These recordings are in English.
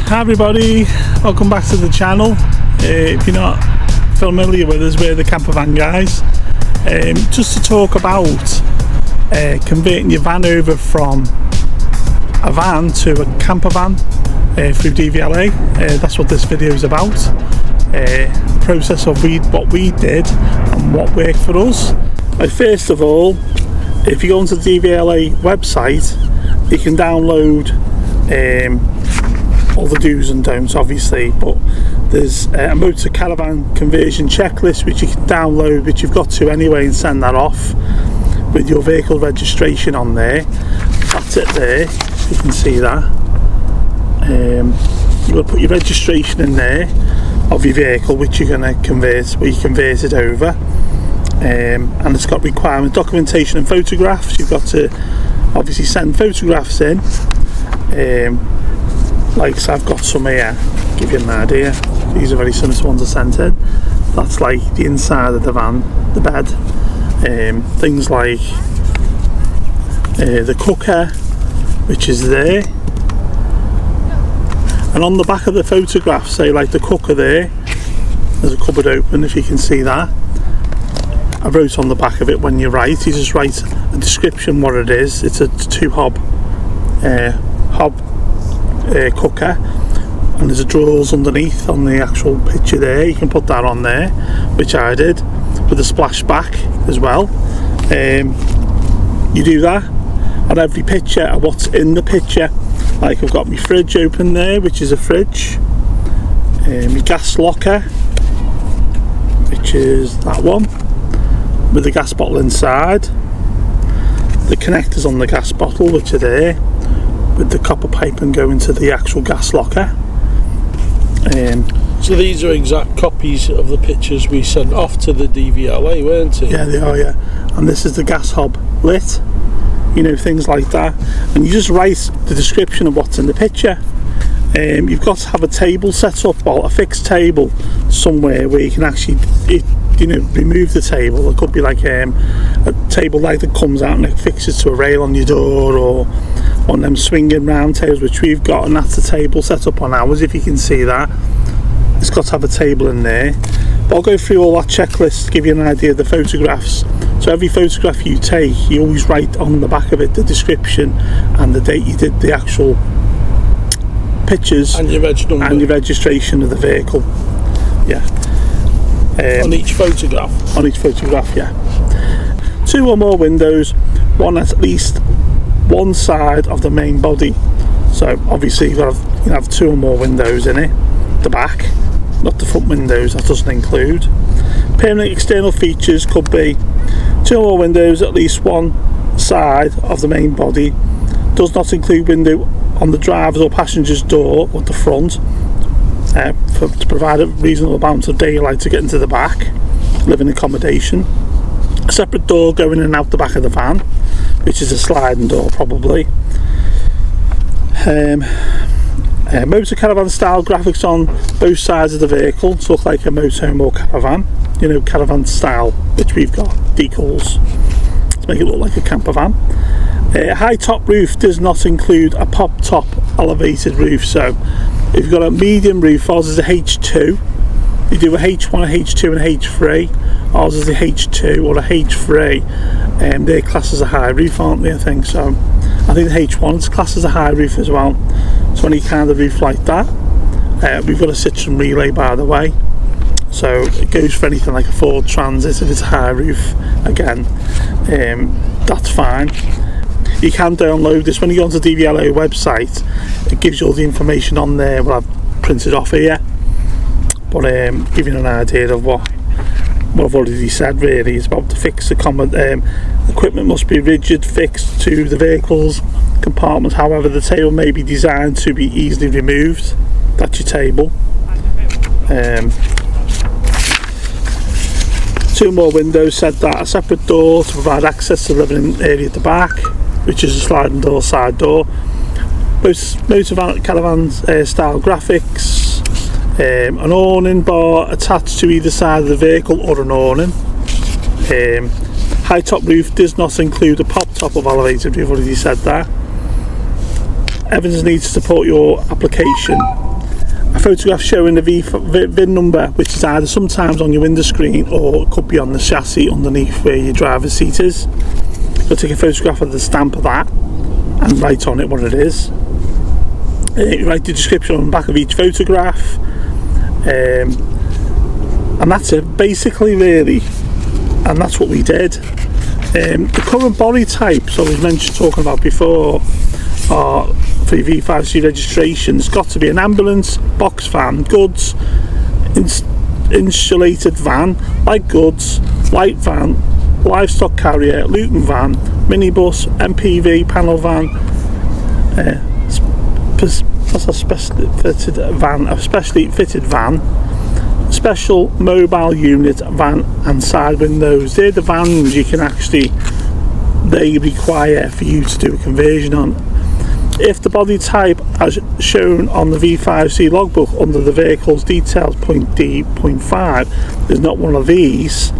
Hi everybody, welcome back to the channel. If you're not familiar with us, we're the Campervan guys. Just to talk about converting your van over from a van to a campervan through DVLA. That's what this video is about. The process of what we did and what worked for us. First of all, if you go onto the DVLA website, you can download all the do's and don'ts, obviously, but there's a Motorcaravan conversion checklist which you can download, which you've got to anyway, and send that off with your vehicle registration on there. That's it there, you can see that. You're going to put your registration in there of your vehicle which you're going to convert, where you convert it over, and it's got requirement documentation and photographs. You've got to obviously send photographs in. Like, so I've got some here, give you an idea. These are very similar to ones I sent in. That's like the inside of the van, the bed, things like the cooker, which is there, and on the back of the photograph, say like the cooker there, there's a cupboard open, if you can see that. I wrote on the back of it, when you write, you just write a description what it is. It's a 2-hob cooker, and there's a drawers underneath on the actual picture there. You can put that on there, which I did, with a splashback as well. You do that on every picture of what's in the picture. Like, I've got my fridge open there, which is a fridge, my gas locker, which is that one, with the gas bottle inside, the connectors on the gas bottle, which are there, with the copper pipe and go into the actual gas locker. So these are exact copies of the pictures we sent off to the DVLA, weren't it? Yeah, they are, yeah. And this is the gas hob lit, you know, things like that. And you just write the description of what's in the picture. You've got to have a table set up, or a fixed table somewhere where you can actually, you know, remove the table. It could be like a table like that comes out and it fixes to a rail on your door, or on them swinging round tables, which we've got, and that's the table set up on ours. If you can see that, it's got to have a table in there. But I'll go through all that checklist to give you an idea of the photographs. So every photograph you take, you always write on the back of it the description and the date you did the actual pictures, and your reg number, and your registration of the vehicle. Yeah. On each photograph? On each photograph, yeah. 2 or more windows, one at least one side of the main body. So obviously you can have 2 or more windows in it. The back, not the front windows, that doesn't include. Permanent external features could be 2 or more windows, at least one side of the main body. Does not include window on the driver's or passenger's door or the front, to provide a reasonable amount of daylight to get into the back. Living accommodation. A separate door going in and out the back of the van, which is a sliding door probably. Motorcaravan style graphics on both sides of the vehicle to look like a motorhome or caravan, you know, caravan style, which we've got decals to make it look like a campervan. High top roof does not include a pop top elevated roof. So if you've got a medium roof, ours is a H2. You do a H1, a H2 and a H3. Ours is a H2 or a H3, and they're classed as a high roof, aren't they? I think so. I think the H1 is classed as a high roof as well. So any kind of roof like that. We've got a Citroen Relay, by the way, so it goes for anything like a Ford Transit. If it's a high roof, again, that's fine. You can download this when you go onto the DVLA website. It gives you all the information on there, what I've printed off here. But giving you an idea of what I've already said, really, is about to fix the equipment must be rigid fixed to the vehicle's compartment. However, the table may be designed to be easily removed. That's your table. 2 more windows, said that. A separate door to provide access to the living area at the back, which is a sliding door, side door. Motorcaravan style graphics. An awning bar attached to either side of the vehicle, or an awning. High top roof does not include a pop top of elevated. We've already said that. Evidence needs to support your application. photograph showing the VIN number, which is either sometimes on your window screen or it could be on the chassis underneath where your driver's seat is. So take a photograph of the stamp of that and write on it what it is. Write the description on the back of each photograph, and that's it basically, really. And that's what we did. The current body types I was talking about before are for your V5C registration. It's got to be an ambulance, box van, goods, insulated van, light goods, light van, livestock carrier, Luton van, minibus, MPV, panel van, that's a specially fitted van, special mobile unit van, and side windows. They're the vans they require for you to do a conversion on. If the body type as shown on the V5C logbook under the vehicle's details point D.5 is not one of these,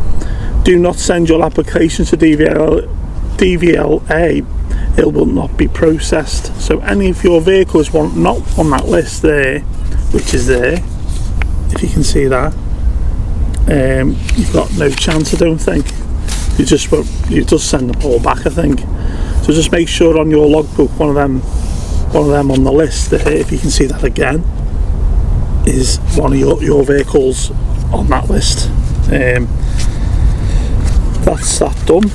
do not send your application to DVLA. It will not be processed. So any of your vehicles not on that list there, which is there, if you can see that, you've got no chance, I don't think. You just send them all back, I think. So just make sure on your logbook one of them on the list there, if you can see that again, is one of your vehicles on that list. That's that done.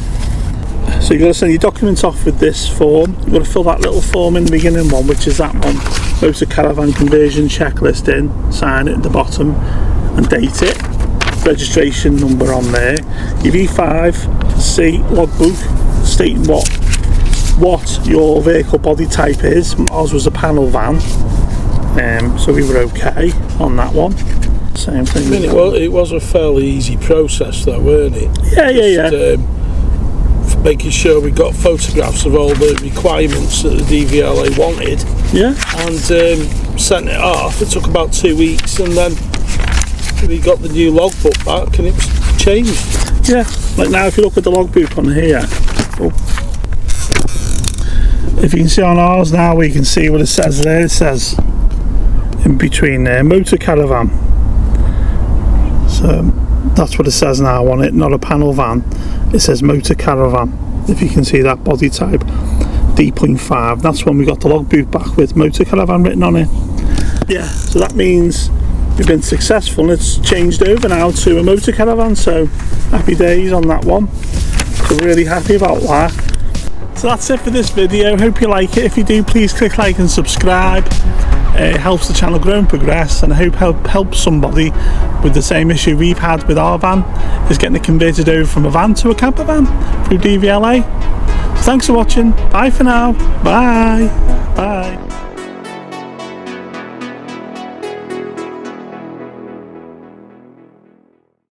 So you've got to send your documents off with this form. You've got to fill that little form in the beginning one, which is that one, Motorcaravan conversion checklist in, sign it at the bottom and date it, registration number on there, your V5C logbook stating what your vehicle body type is. Ours was a panel van, so we were okay on that one. Same thing. I mean, it was a fairly easy process though, weren't it? Yeah. Making sure we got photographs of all the requirements that the DVLA wanted. Yeah. And sent it off. It took about 2 weeks, and then we got the new logbook back, and it was changed. Yeah. Like now, if you look at the logbook on here, if you can see on ours now, we can see what it says there. It says in between there, Motorcaravan. So that's what it says now on it, not a panel van. It says Motorcaravan, if you can see that body type, D.5. That's when we got the logbook back with Motorcaravan written on it. Yeah, so that means we've been successful and it's changed over now to a Motorcaravan, so happy days on that one. So really happy about that. So that's it for this video. Hope you like it. If you do, please click like and subscribe. It helps the channel grow and progress, and I hope helps somebody with the same issue we've had with our van, is getting it converted over from a van to a camper van through DVLA. So thanks for watching. Bye for now. Bye.